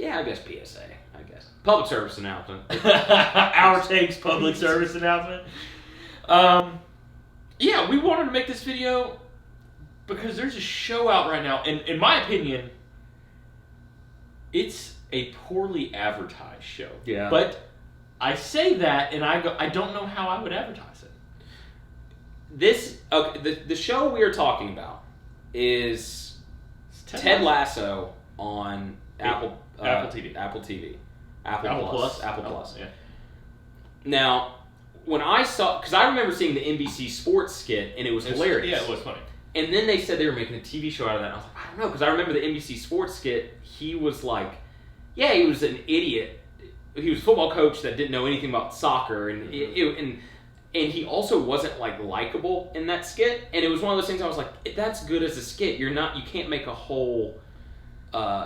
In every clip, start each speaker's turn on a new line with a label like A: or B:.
A: Yeah, I guess PSA. I guess public service announcement.
B: OurTake's public service announcement. Yeah, we wanted to make this video because there's a show out right now, and in my opinion, it's a poorly advertised show.
A: Yeah.
B: But I say that, and I don't know how I would advertise it.
A: The show we are talking about is Ted Lasso on Apple
B: TV.
A: Apple TV.
B: Apple Plus.
A: Apple Plus.
B: Yeah.
A: Now, when I saw, because I remember seeing the NBC Sports skit, and it was hilarious.
B: Yeah, it was funny.
A: And then they said they were making a TV show out of that. And I was like, I don't know, because I remember the NBC Sports skit. He was like, yeah, he was an idiot. He was a football coach that didn't know anything about soccer, and and he also wasn't like likable in that skit. And it was one of those things I was like, that's good as a skit. You can't make a whole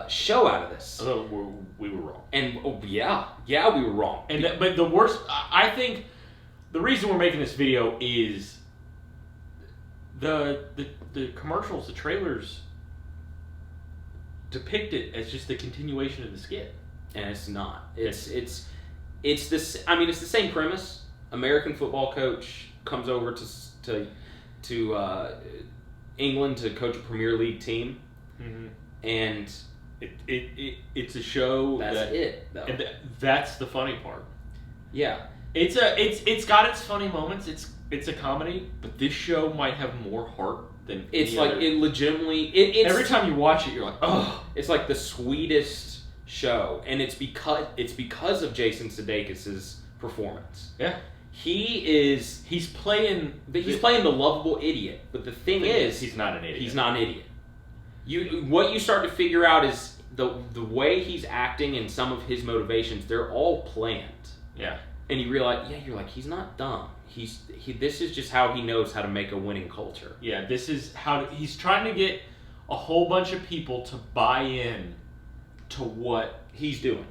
A: show out of this.
B: We were wrong.
A: And yeah, we were wrong.
B: But the worst, I think, the reason we're making this video is the commercials, the trailers depict it as just the continuation of the skit.
A: And it's not. It's this. I mean, it's the same premise. American football coach comes over to England to coach a Premier League team, and
B: it's a show.
A: That's it. Though.
B: And that's the funny part.
A: Yeah,
B: it's got its funny moments. It's a comedy, but this show might have more heart than
A: it's
B: any
A: like
B: other.
A: It legitimately.
B: Every time you watch it, you're like, oh,
A: it's like the sweetest show, and it's because of Jason Sudeikis' performance.
B: Yeah,
A: he's
B: playing
A: the lovable idiot, but the thing is,
B: he's not an idiot.
A: He's not an idiot. What you start to figure out is the way he's acting and some of his motivations. They're all planned.
B: Yeah,
A: and you realize, you're like, he's not dumb. This is just how he knows how to make a winning culture.
B: Yeah, this is how he's trying to get a whole bunch of people to buy in to what
A: he's doing.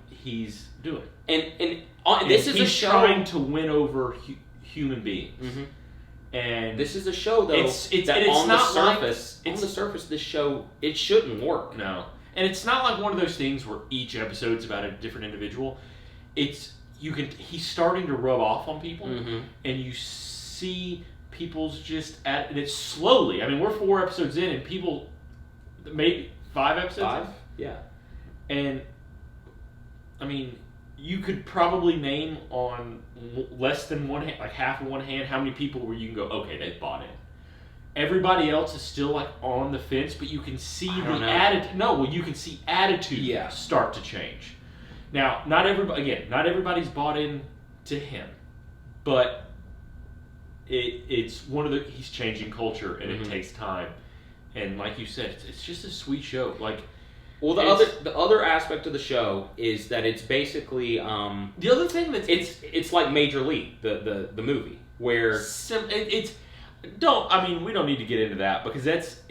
B: And
A: this is a show
B: trying to win over human beings.
A: Mm-hmm.
B: And
A: this is a show though on the surface, this show, it shouldn't work.
B: No, and it's not like one of those things where each episode's about a different individual. He's starting to rub off on people, and you see people's and it's slowly. I mean, we're 4 episodes in, and people, maybe 5 episodes.
A: 5, yeah.
B: And I mean, you could probably name on less than one hand, like half of one hand, how many people where you can go, okay, they bought in. Everybody else is still like on the fence, but you can see the attitude. No, well, you can see attitude start to change. Now, not everybody's bought in to him, but it's one of he's changing culture, and it takes time. And like you said, it's just a sweet show. Like,
A: well, the other aspect of the show is that it's basically
B: the other thing that
A: it's like Major League, the movie, where
B: we don't need to get into that because that's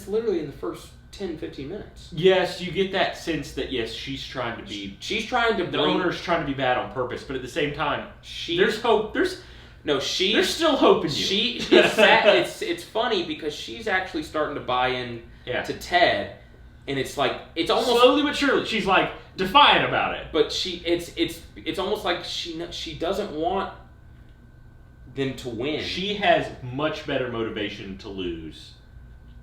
A: literally in the first 10-15 minutes.
B: Yes, you get that sense that she's trying to be the owner's trying to be bad on purpose, but at the same time there's hope. There's still hope in you.
A: It's funny because she's actually starting to buy in to Ted, and it's like it's almost
B: slowly but surely she's like defiant about it.
A: But it's almost like she doesn't want them to win.
B: She has much better motivation to lose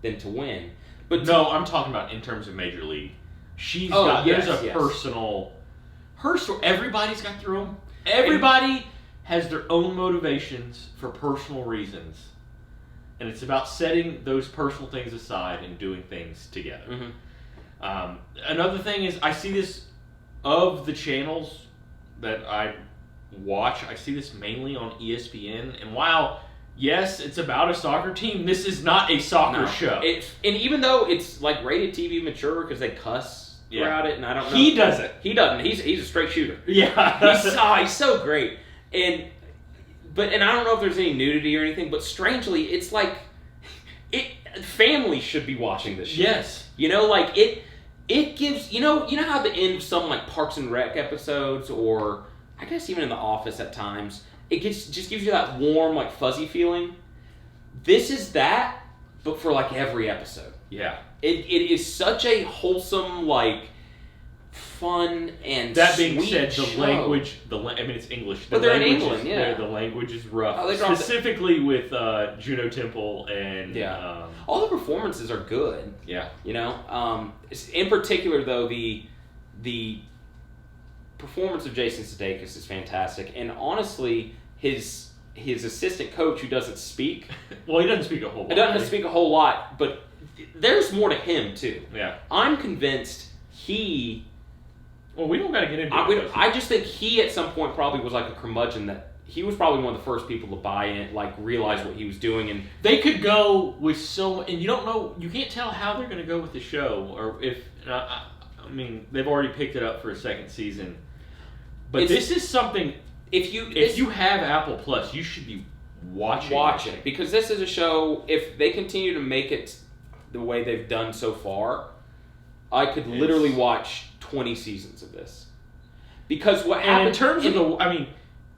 A: than to win. But
B: no, I'm talking about in terms of Major League. There's a personal. Her story. Everybody's got their own. Everybody has their own motivations for personal reasons, and it's about setting those personal things aside and doing things together. Another thing is, I see this of the channels that I watch. I see this mainly on ESPN, and while yes, it's about a soccer team, this is not a soccer show.
A: And even though it's like rated TV mature because they cuss throughout it, and I don't know.
B: He doesn't.
A: He doesn't. He's a straight shooter.
B: Yeah.
A: He's so great. And I don't know if there's any nudity or anything, but strangely, it's like families should be watching this show.
B: Yes.
A: Like it gives you know how at the end of some like Parks and Rec episodes, or I guess even in The Office at times, it just gives you that warm, like, fuzzy feeling. This is that, but for, like, every episode.
B: Yeah.
A: It is such a wholesome, like, fun and
B: that being
A: sweet
B: said,
A: show.
B: I mean, it's English.
A: But they're in England, yeah.
B: The language is rough.
A: Oh,
B: Specifically with Juno Temple and...
A: Yeah. All the performances are good.
B: Yeah.
A: You know? In particular, though, the performance of Jason Sudeikis is fantastic. And honestly, his assistant coach, who doesn't speak...
B: Well, he doesn't speak a whole lot.
A: He doesn't speak a whole lot, but there's more to him, too.
B: Yeah.
A: I'm convinced he...
B: Well, we don't got to get into it.
A: I just think he, at some point, probably was like a curmudgeon that... He was probably one of the first people to buy in, like, realize what he was doing, and...
B: They could go with so... And you don't know... You can't tell how they're going to go with the show, or if... I mean, they've already picked it up for a second season. But this is something... If you have Apple Plus, you should be watching
A: it. Because this is a show, if they continue to make it the way they've done so far, I could literally watch 20 seasons of this. Because what happened...
B: in terms of the... I mean,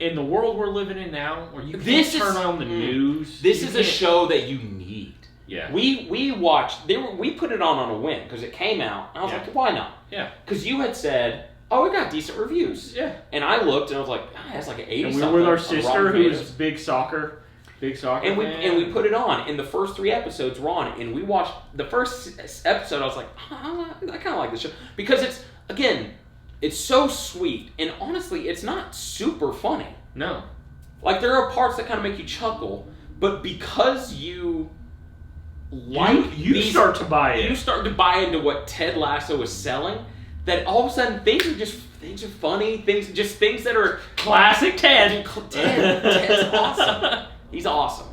B: in the world we're living in now, where you can't turn on the news...
A: This is a show that you need.
B: Yeah.
A: We watched... We put it on a whim, because it came out, and I was like, why not?
B: Yeah.
A: Because you had said... Oh, it got decent reviews.
B: Yeah.
A: And I looked and I was like, that's like an 80
B: and
A: something.
B: We were with our sister who was big soccer
A: and we put it on, and the first 3 episodes were on, and we watched the first episode. I was like, I kind of like this show because it's so sweet, and honestly, it's not super funny.
B: No.
A: Like there are parts that kind of make you chuckle, but because you like
B: you start to buy it.
A: You start to buy into what Ted Lasso is selling. That all of a sudden things are funny, things that are
B: classic Ted.
A: Ted's awesome. He's awesome.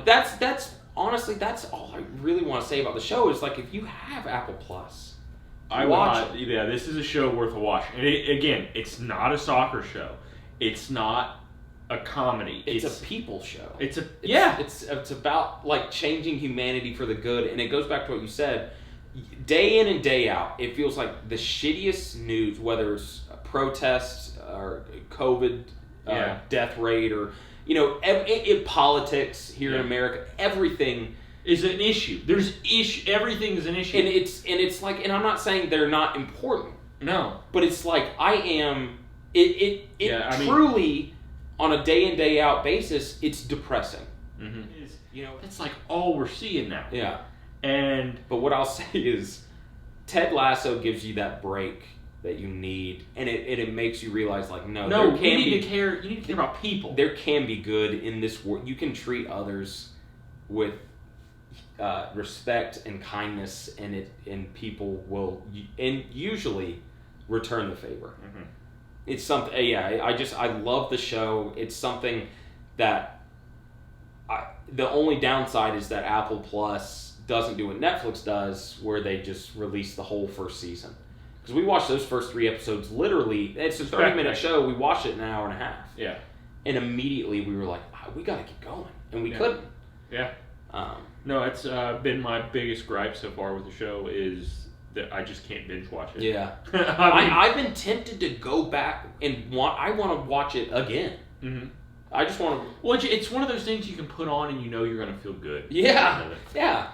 A: That's honestly that's all I really want to say about the show is like if you have Apple Plus, watch it.
B: Yeah, this is a show worth a watch. And again, it's not a soccer show. It's not a comedy.
A: It's a people show.
B: It's
A: about like changing humanity for the good, and it goes back to what you said. Day in and day out, it feels like the shittiest news, whether it's protests or COVID death rate or, politics here in America, everything
B: is an issue. Everything is an issue.
A: And it's like, and I'm not saying they're not important.
B: No.
A: But it's like, truly, on a day in, day out basis, it's depressing.
B: Mm-hmm. That's like all we're seeing now.
A: Yeah.
B: But
A: what I'll say is, Ted Lasso gives you that break that you need, and it makes you realize, like, you need to care about people. There can be good in this world. You can treat others with respect and kindness, and people will usually return the favor. Mm-hmm. It's something. I love the show. It's something that the only downside is that Apple Plus doesn't do what Netflix does, where they just release the whole first season. Because we watched those first 3 episodes, literally, it's a 30-minute show, we watched it in an hour and a half.
B: Yeah.
A: And immediately we were like, we gotta keep going. And we couldn't.
B: Yeah. No, it's been my biggest gripe so far with the show is that I just can't binge watch it.
A: Yeah. I've been tempted to go back and I want to watch it again. Mm-hmm. I just want to...
B: Well, it's one of those things you can put on and you know you're going to feel good.
A: Yeah. Yeah.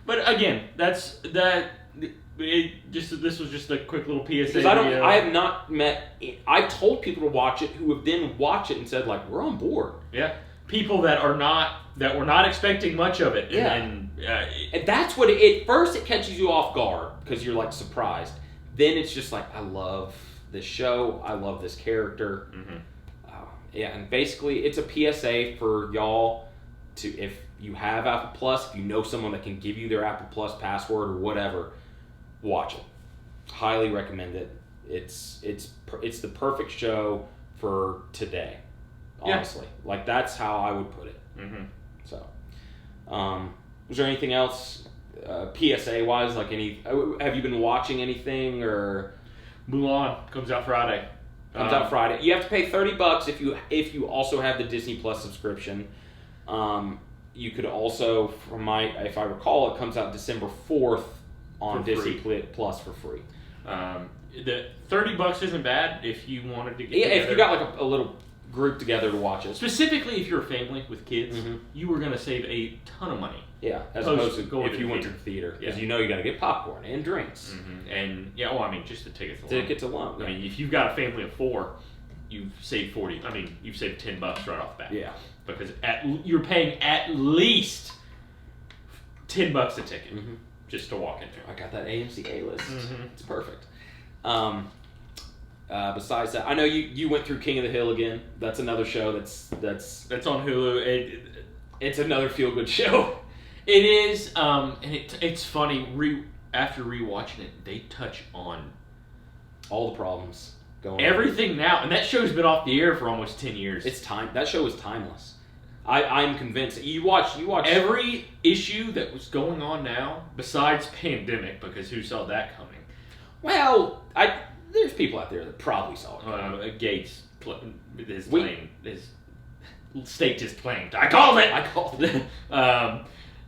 B: But again, this was just a quick little PSA.
A: Because I have not met... I've told people to watch it who have then watched it and said, like, we're on board.
B: Yeah. People that were not expecting much of it.
A: Yeah. And that's what at first it catches you off guard because you're, like, surprised. Then it's just like, I love this show. I love this character. Mm-hmm. And basically it's a PSA for y'all to, if you have Apple Plus, if you know someone that can give you their Apple Plus password or whatever, watch it. Highly recommend it. It's the perfect show for today, honestly. Yeah. Like, that's how I would put it. Mm-hmm. So, was there anything else PSA-wise? Like, have you been watching anything, or...
B: Mulan comes out Friday.
A: Comes out Friday. You have to pay $30 if you also have the Disney Plus subscription. You could also, if I recall, it comes out December 4th on Disney Plus for free.
B: The $30 isn't bad if you wanted to get together.
A: If you got like a little group together to watch it.
B: Specifically if you're a family with kids, mm-hmm. you were going to save a ton of money.
A: Yeah, as
B: Opposed
A: opposed
B: to
A: to
B: going
A: if
B: to
A: you
B: the
A: went to
B: theater.
A: the theater. Because
B: Yeah.
A: you know you got to get popcorn and drinks.
B: Mm-hmm. And, yeah, well, I mean, just the tickets alone.
A: Tickets alone.
B: I mean, if you've got a family of 4, you've saved you've saved $10 right off the bat.
A: Yeah.
B: Because you're paying at least $10 a ticket just to walk in there.
A: I got that AMC A-list.
B: Mm-hmm.
A: It's perfect. Besides that, I know you went through King of the Hill again. That's another show that's
B: on Hulu.
A: it's another feel-good show.
B: It is, and it's funny. After rewatching it, they touch on
A: All the problems going on.
B: everything now, and that show's been off the air for almost 10 years.
A: It's time. That show is timeless. I'm convinced. You watch
B: every issue that was going on now, besides pandemic, because who saw that coming?
A: Well, there's people out there that probably saw it.
B: Gates staked his claim. I called it.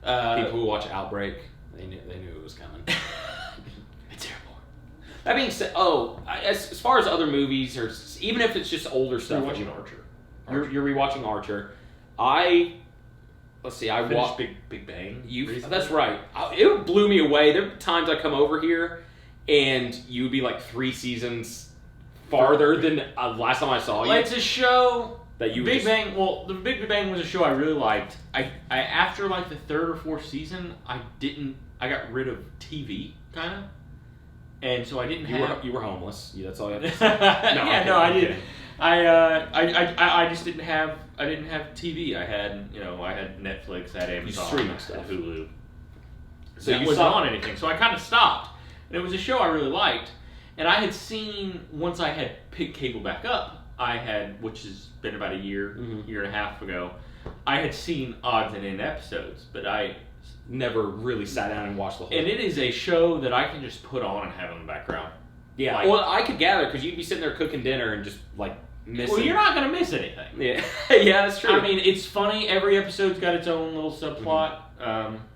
A: People who watch Outbreak, they knew it was coming.
B: It's terrible.
A: That being said, as far as other movies, or even if it's just older stuff,
B: You're watching Archer.
A: You're rewatching Archer. Let's see. I
B: finished
A: watched
B: Big Bang.
A: That's right. It blew me away. There were times I come over here, and you would be like 3 seasons farther than last time I saw you.
B: It's a show
A: that you
B: Big Bang. Well, the Big Bang was a show I really liked. I after like the 3rd or 4th season, I got rid of TV kind of, and so I didn't
A: You were homeless. That's all you have to say.
B: I didn't. I just didn't have TV. I had Netflix, I had Amazon,
A: streaming
B: I had
A: stuff.
B: Hulu.
A: So
B: that
A: you
B: wasn't
A: saw
B: on anything. So I kind of stopped. And it was a show I really liked. And I had seen, once I had picked cable back up, which has been about a year and a half ago, I had seen odds and end episodes, but I
A: never really sat down and watched the whole
B: And it is a show that I can just put on and have in the background.
A: Yeah, well, I could gather, because you'd be sitting there cooking dinner and just, like, missing.
B: Well, you're not going to miss anything.
A: Yeah, yeah, that's true.
B: I mean, it's funny. Every episode's got its own little subplot.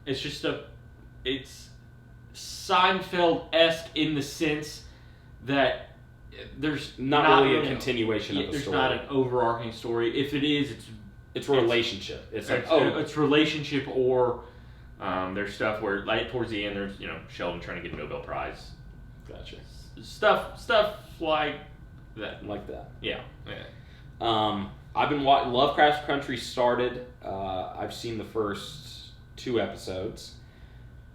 B: It's just it's Seinfeld-esque in the sense that there's
A: not really a continuation of the
B: there's
A: story.
B: There's not an overarching story. If it is,
A: it's relationship.
B: It's relationship, or there's stuff where, like, towards the end, there's Sheldon trying to get a Nobel Prize.
A: Gotcha.
B: Stuff like that.
A: Like that.
B: Yeah.
A: I've been watching Lovecraft Country started. I've seen the first 2 episodes,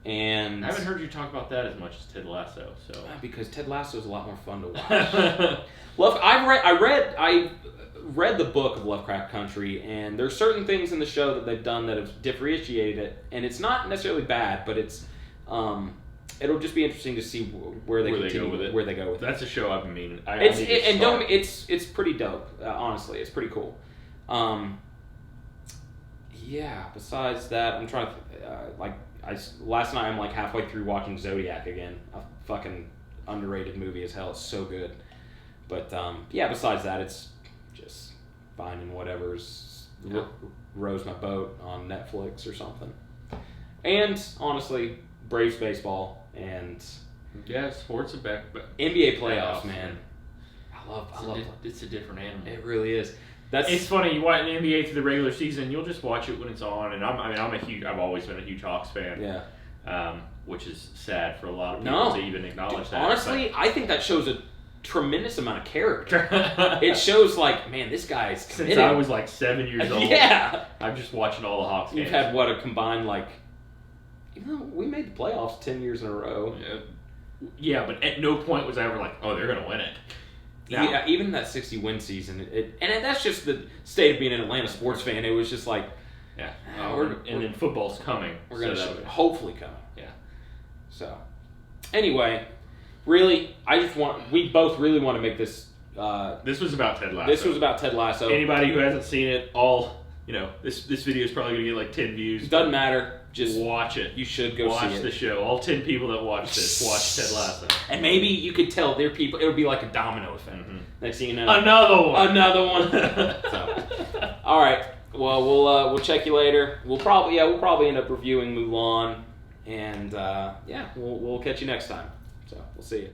A: and
B: I haven't heard you talk about that as much as Ted Lasso. So
A: because Ted Lasso is a lot more fun to watch. I read the book of Lovecraft Country, and there's certain things in the show that they've done that have differentiated it, and it's not necessarily bad, but it's it'll just be interesting to see where they go with it. That's
B: a show I've been meaning.
A: It's pretty dope. Honestly, it's pretty cool. Yeah. Besides that, I'm trying to last night I'm like halfway through watching Zodiac again. A fucking underrated movie as hell. It's so good. But besides that, it's just finding whatever's rows my boat on Netflix or something. And honestly, Braves baseball and
B: sports are back, but
A: NBA playoffs, man. I love it.
B: It's a different animal.
A: It really is.
B: It's funny. You watch the NBA through the regular season, you'll just watch it when it's on. And I've always been a huge Hawks fan.
A: Yeah.
B: Which is sad for a lot of people to even acknowledge that.
A: Honestly, I think that shows a tremendous amount of character. It shows, like, man, this guy's committed.
B: Since I was like 7 years old.
A: Yeah.
B: I'm just watching all the Hawks games.
A: You've had a combined, like, even though we made the playoffs 10 years in a row.
B: Yeah, but at no point was I ever like, oh, they're going to win it.
A: Yeah, even that 60-win season, and that's just the state of being an Atlanta sports fan. It was just like,
B: and then football's coming.
A: We're going to hopefully coming.
B: Yeah.
A: So, anyway, really, we both really want to make this.
B: This was about Ted Lasso.
A: This was about Ted Lasso.
B: Anybody who hasn't seen it, this video is probably going to get like 10 views.
A: Doesn't matter. Just
B: watch it.
A: You should go see it.
B: Watch the show. All 10 people that watch this watch Ted Lasso.
A: And maybe you could tell their people. It would be like a domino effect.
B: Mm-hmm.
A: Next thing you know,
B: another one.
A: So, all right. Well, we'll check you later. We'll probably end up reviewing Mulan, and we'll catch you next time. So we'll see you.